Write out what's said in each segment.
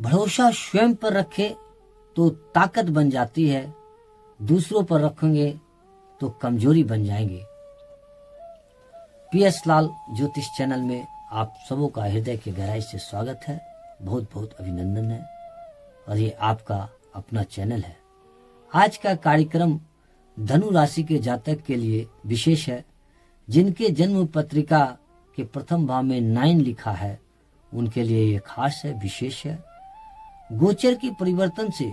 भरोसा स्वयं पर रखे तो ताकत बन जाती है, दूसरों पर रखेंगे तो कमजोरी बन जाएंगे। PS लाल ज्योतिष चैनल में आप सबों का हृदय के गहराई से स्वागत है, बहुत बहुत अभिनंदन है। और ये आपका अपना चैनल है। आज का कार्यक्रम धनु राशि के जातक के लिए विशेष है। जिनके जन्म पत्रिका के प्रथम भाव में 9 लिखा है, उनके लिए ये खास है, विशेष है। गोचर के परिवर्तन से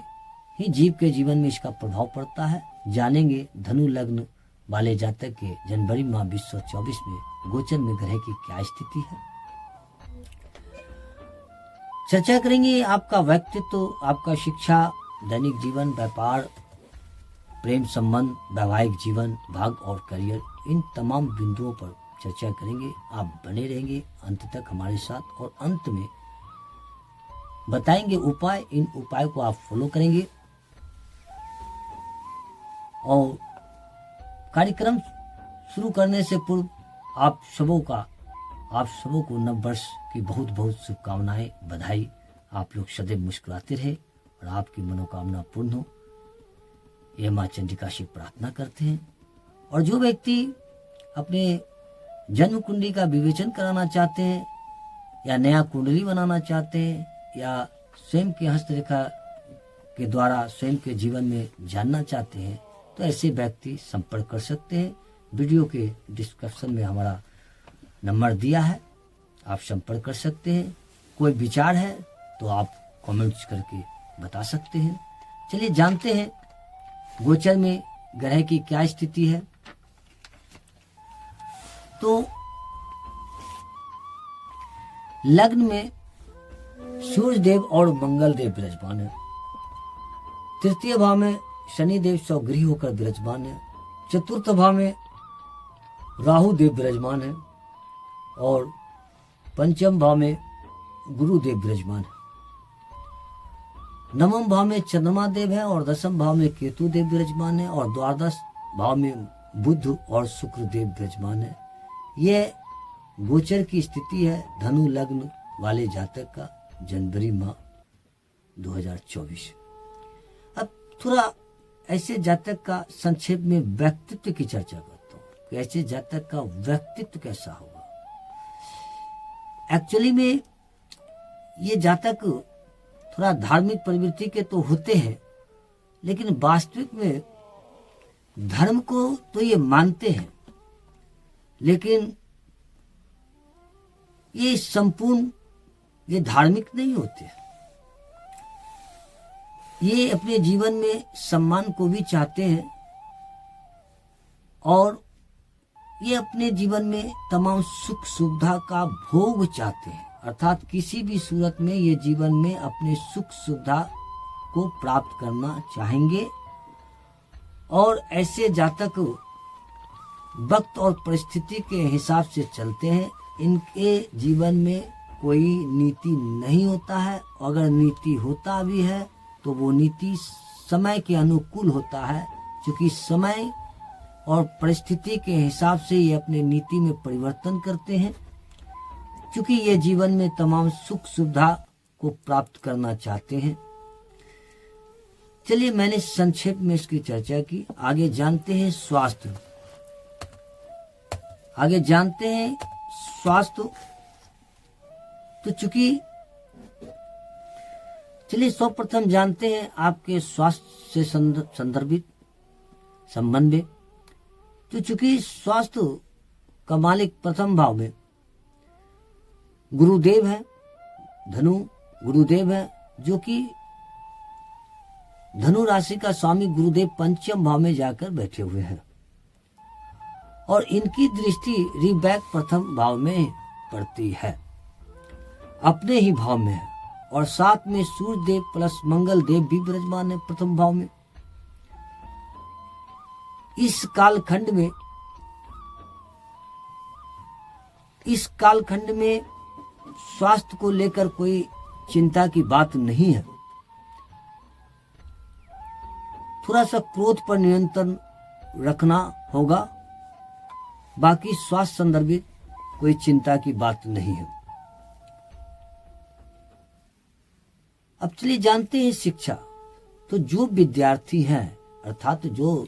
ही जीव के जीवन में इसका प्रभाव पड़ता है। जानेंगे धनु लग्न वाले जातक के जनवरी माह 2024 में गोचर में ग्रह की क्या स्थिति है। चर्चा करेंगे आपका व्यक्तित्व, आपका शिक्षा, दैनिक जीवन, व्यापार, प्रेम संबंध, वैवाहिक जीवन, भाग्य और करियर, इन तमाम बिंदुओं पर चर्चा करेंगे। आप बने रहेंगे अंत तक हमारे साथ और अंत में बताएंगे उपाय। इन उपायों को आप फॉलो करेंगे। और कार्यक्रम शुरू करने से पूर्व आप सबों को नव वर्ष की बहुत बहुत शुभकामनाएं, बधाई। आप लोग सदैव मुस्कुराते रहे और आपकी मनोकामना पूर्ण हो, ये माँ चंडिका से प्रार्थना करते हैं। और जो व्यक्ति अपने जन्म कुंडली का विवेचन कराना चाहते हैं या नया कुंडली बनाना चाहते हैं या स्वयं की हस्तरेखा के द्वारा स्वयं के जीवन में जानना चाहते हैं, तो ऐसे व्यक्ति संपर्क कर सकते हैं। वीडियो के डिस्क्रिप्शन में हमारा नंबर दिया है, आप संपर्क कर सकते हैं। कोई विचार है तो आप कमेंट्स करके बता सकते हैं। चलिए जानते हैं गोचर में ग्रह की क्या स्थिति है। तो लग्न में सूर्य देव और मंगल देव विराजमान है। तृतीय भाव में शनि देव स्वगृही होकर विराजमान है। चतुर्थ भाव में राहु देव विराजमान है और पंचम भाव में गुरुदेव विराजमान है। नवम भाव में चंद्रमा देव है और दसम भाव में केतु देव विराजमान है और द्वादश भाव में बुध और शुक्र देव विराजमान है। यह गोचर की स्थिति है धनु लग्न वाले जातक का जनवरी माह 2024। अब थोड़ा ऐसे जातक का संक्षेप में व्यक्तित्व की चर्चा करता हूँ कि ऐसे जातक का व्यक्तित्व कैसा होगा। एक्चुअली में ये जातक थोड़ा धार्मिक प्रवृत्ति के तो होते हैं, लेकिन वास्तविक में धर्म को तो ये मानते हैं, लेकिन ये संपूर्ण ये धार्मिक नहीं होते। ये अपने जीवन में सम्मान को भी चाहते हैं और ये अपने जीवन में तमाम सुख सुविधा का भोग चाहते हैं। अर्थात किसी भी सूरत में ये जीवन में अपने सुख सुविधा को प्राप्त करना चाहेंगे। और ऐसे जातक वक्त और परिस्थिति के हिसाब से चलते हैं। इनके जीवन में कोई नीति नहीं होता है। अगर नीति होता भी है तो वो नीति समय के अनुकूल होता है, क्योंकि समय और परिस्थिति के हिसाब से ये अपने नीति में परिवर्तन करते हैं, क्योंकि ये जीवन में तमाम सुख सुविधा को प्राप्त करना चाहते हैं। चलिए मैंने संक्षेप में इसकी चर्चा की। आगे जानते हैं स्वास्थ्य। तो चूंकि चलिए सर्वप्रथम जानते हैं आपके स्वास्थ्य से संबंधित। तो चूंकि स्वास्थ्य का मालिक प्रथम भाव में गुरुदेव है, धनु गुरुदेव है, जो कि धनु राशि का स्वामी गुरुदेव पंचम भाव में जाकर बैठे हुए हैं और इनकी दृष्टि रिबैक प्रथम भाव में पड़ती है, अपने ही भाव में है। और साथ में सूर्य देव प्लस मंगल देव भी विराजमान है प्रथम भाव में। इस कालखंड में स्वास्थ्य को लेकर कोई चिंता की बात नहीं है। थोड़ा सा क्रोध पर नियंत्रण रखना होगा, बाकी स्वास्थ्य संदर्भित कोई चिंता की बात नहीं है। अब चलिए जानते हैं शिक्षा। तो जो विद्यार्थी हैं, अर्थात जो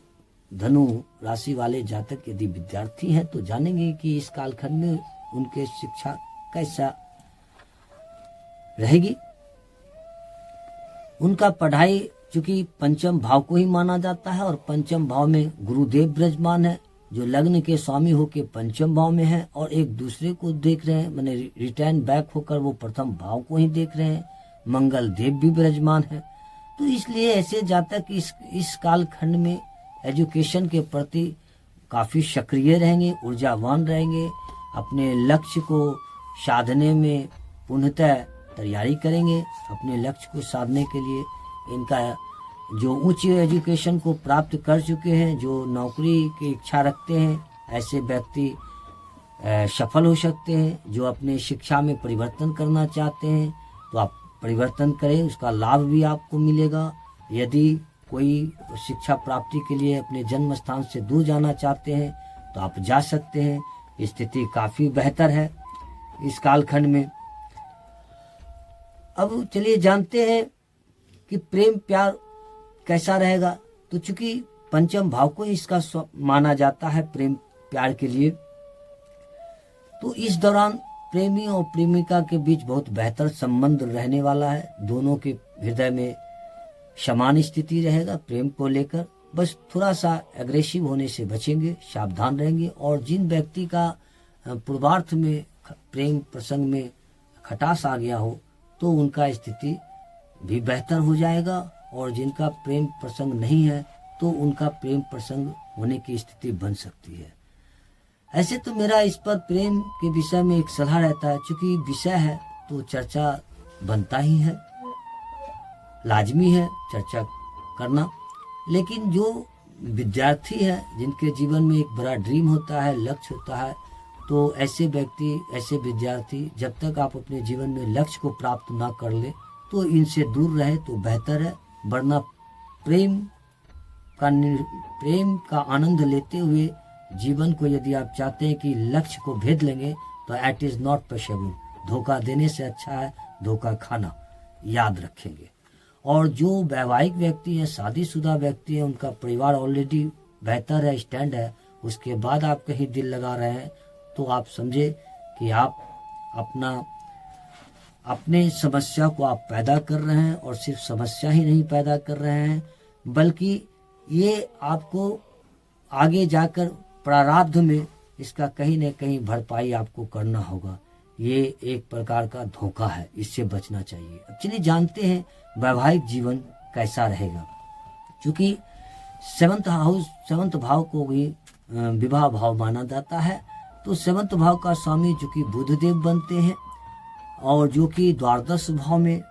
धनु राशि वाले जातक यदि विद्यार्थी हैं, तो जानेंगे कि इस कालखंड में उनके शिक्षा कैसा रहेगी। उनका पढ़ाई, चूंकि पंचम भाव को ही माना जाता है और पंचम भाव में गुरुदेव विराजमान है, जो लग्न के स्वामी होके पंचम भाव में है और एक दूसरे को देख रहे हैं, माने रिटर्न बैक होकर वो प्रथम भाव को ही देख रहे हैं। मंगल देव भी विराजमान है। तो इसलिए ऐसे जातक इस कालखंड में एजुकेशन के प्रति काफी सक्रिय रहेंगे, ऊर्जावान रहेंगे, अपने लक्ष्य को साधने में पूर्णतः तैयारी करेंगे। अपने लक्ष्य को साधने के लिए इनका जो उच्च एजुकेशन को प्राप्त कर चुके हैं, जो नौकरी की इच्छा रखते हैं, ऐसे व्यक्ति सफल हो सकते हैं। जो अपने शिक्षा में परिवर्तन करना चाहते हैं तो आप परिवर्तन करें, उसका लाभ भी आपको मिलेगा। यदि कोई शिक्षा प्राप्ति के लिए अपने जन्म स्थान से दूर जाना चाहते हैं तो आप जा सकते हैं। स्थिति काफी बेहतर है इस कालखंड में। अब चलिए जानते हैं कि प्रेम प्यार कैसा रहेगा। तो चूंकि पंचम भाव को इसका माना जाता है प्रेम प्यार के लिए, तो इस दौरान प्रेमी और प्रेमिका के बीच बहुत बेहतर संबंध रहने वाला है। दोनों के हृदय में समान स्थिति रहेगा प्रेम को लेकर। बस थोड़ा सा एग्रेसिव होने से बचेंगे, सावधान रहेंगे। और जिन व्यक्ति का पूर्वार्थ में प्रेम प्रसंग में खटास आ गया हो तो उनका स्थिति भी बेहतर हो जाएगा, और जिनका प्रेम प्रसंग नहीं है तो उनका प्रेम प्रसंग होने की स्थिति बन सकती है। ऐसे तो मेरा इस पर प्रेम के विषय में एक सलाह रहता है, चूंकि विषय है तो चर्चा बनता ही है, लाजमी है चर्चा करना। लेकिन जो विद्यार्थी है, जिनके जीवन में एक बड़ा ड्रीम होता है, लक्ष्य होता है, तो ऐसे व्यक्ति, ऐसे विद्यार्थी जब तक आप अपने जीवन में लक्ष्य को प्राप्त ना कर ले तो इनसे दूर रहे तो बेहतर है। वरना प्रेम का आनंद लेते हुए जीवन को यदि आप चाहते हैं कि लक्ष्य को भेद लेंगे तो इट इज नॉट पॉसिबल। धोखा देने से अच्छा है धोखा खाना, याद रखेंगे। और जो वैवाहिक व्यक्ति है, शादीशुदा व्यक्ति है, उनका परिवार ऑलरेडी बेहतर है, स्टैंड है, उसके बाद आप कहीं दिल लगा रहे हैं तो आप समझे कि आप अपने समस्या को आप पैदा कर रहे हैं। और सिर्फ समस्या ही नहीं पैदा कर रहे हैं, बल्कि ये आपको आगे जाकर प्रारब्ध में इसका कहीं न कहीं भरपाई आपको करना होगा। ये एक प्रकार का धोखा है, इससे बचना चाहिए। अब चलिए जानते हैं वैवाहिक जीवन कैसा रहेगा। क्योंकि सेवंथ भाव को भी विवाह भाव माना जाता है, तो सेवंथ भाव का स्वामी जो कि बुधदेव बनते हैं और जो कि द्वादश भाव में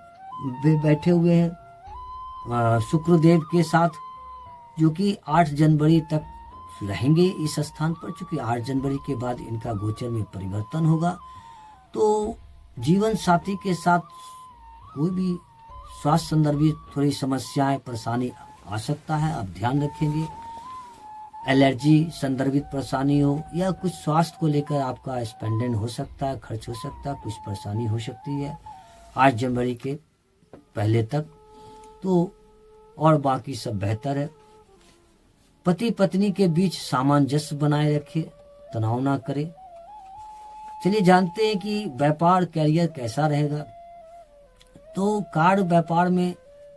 बैठे हुए हैं शुक्रदेव के साथ, जो कि 8 जनवरी तक रहेंगे इस स्थान पर। चूंकि 8 जनवरी के बाद इनका गोचर में परिवर्तन होगा, तो जीवन साथी के साथ कोई भी स्वास्थ्य संदर्भित थोड़ी समस्याएं, परेशानी आ सकता है, आप ध्यान रखेंगे। एलर्जी संदर्भित परेशानी हो या कुछ स्वास्थ्य को लेकर आपका स्पेंडेंट हो सकता है, खर्च हो सकता है, कुछ परेशानी हो सकती है 8 जनवरी के पहले तक। तो और बाकी सब बेहतर है। पति पत्नी के बीच सामंजस्य बनाए रखे, तनाव ना करे। चलिए जानते हैं कि व्यापार कैरियर कैसा रहेगा। तो कार्य व्यापार में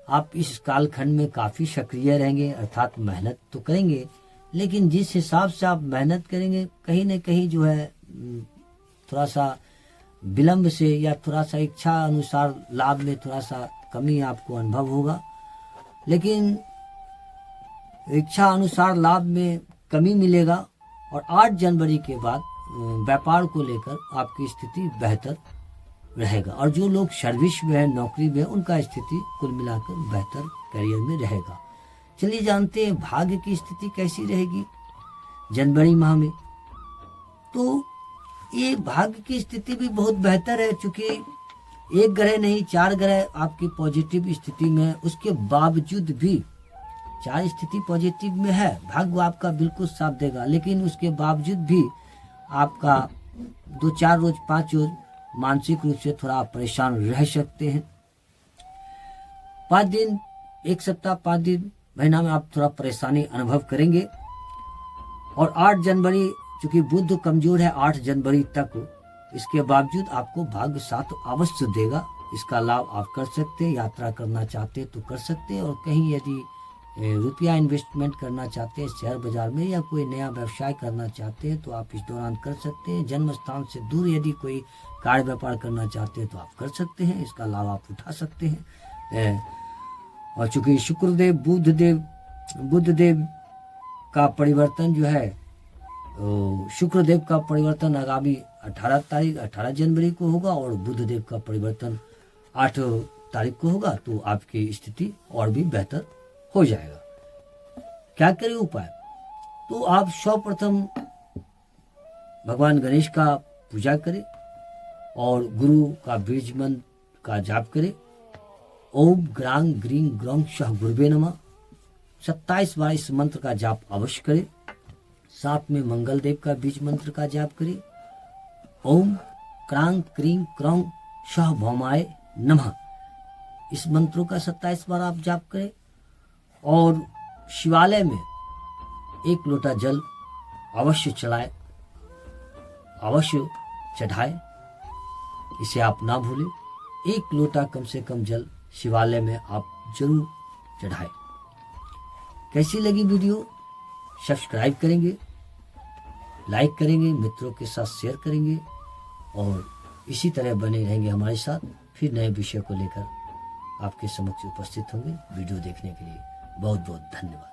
आप इस कालखंड में काफी सक्रिय रहेंगे, अर्थात मेहनत तो करेंगे, लेकिन जिस हिसाब से आप मेहनत करेंगे कहीं न कहीं जो है थोड़ा सा विलंब से या थोड़ा सा इच्छा अनुसार लाभ में थोड़ा सा कमी आपको अनुभव होगा। लेकिन इच्छा अनुसार लाभ में कमी मिलेगा। और 8 जनवरी के बाद व्यापार को लेकर आपकी स्थिति बेहतर रहेगा। और जो लोग सर्विस में है, नौकरी में है, उनका स्थिति कुल मिलाकर बेहतर करियर में रहेगा। चलिए जानते हैं भाग्य की स्थिति कैसी रहेगी जनवरी माह में। तो ये भाग्य की स्थिति भी बहुत बेहतर है, क्योंकि एक ग्रह नहीं 4 ग्रह आपकी पॉजिटिव स्थिति में है। उसके बावजूद भी 4 स्थिति पॉजिटिव में है, भाग्य आपका बिल्कुल साथ देगा, लेकिन उसके बावजूद भी आपका 2-4 रोज 5 रोज मानसिक रूप से थोड़ा परेशान रह सकते हैं। 5 दिन, 1 सप्ताह, 5 दिन, महीना में आप थोड़ा परेशानी अनुभव करेंगे। और 8 जनवरी, चूंकि बुध कमजोर है 8 जनवरी तक, इसके बावजूद आपको भाग्य साथ अवश्य देगा। इसका लाभ आप कर सकते हैं। यात्रा करना चाहते हैं तो कर सकते हैं, और कहीं यदि रुपया इन्वेस्टमेंट करना चाहते हैं शेयर बाजार में, या कोई नया व्यवसाय करना चाहते हैं तो आप इस दौरान कर सकते हैं। जन्म स्थान से दूर यदि कोई कार्य व्यापार करना चाहते हैं तो आप कर सकते हैं, इसका लाभ आप उठा सकते हैं। और चूंकि शुक्रदेव बुधदेव का परिवर्तन जो है, शुक्रदेव का परिवर्तन आगामी 18 जनवरी को होगा, और बुधदेव का परिवर्तन 8 तारीख को होगा, तो आपकी स्थिति और भी बेहतर हो जाएगा। क्या करें उपाय? तो आप सर्वप्रथम भगवान गणेश का पूजा करें और गुरु का बीज मंत्र का जाप करें। ओम ग्रांग ग्रीं ग्रौं शह गुरुवे नमः 27 बार इस मंत्र का जाप अवश्य करें। साथ में मंगल देव का बीज मंत्र का जाप करें। ओम क्रांग क्रीं क्रौं शह भौमाय नमः, इस मंत्रों का 27 बार आप जाप करें। और शिवालय में 1 लोटा जल अवश्य चढ़ाए, इसे आप ना भूलें। 1 लोटा कम से कम जल शिवालय में आप जरूर चढ़ाएं। कैसी लगी वीडियो? सब्सक्राइब करेंगे, लाइक करेंगे, मित्रों के साथ शेयर करेंगे, और इसी तरह बने रहेंगे हमारे साथ। फिर नए विषय को लेकर आपके समक्ष उपस्थित होंगे। वीडियो देखने के लिए बहुत बहुत धन्यवाद।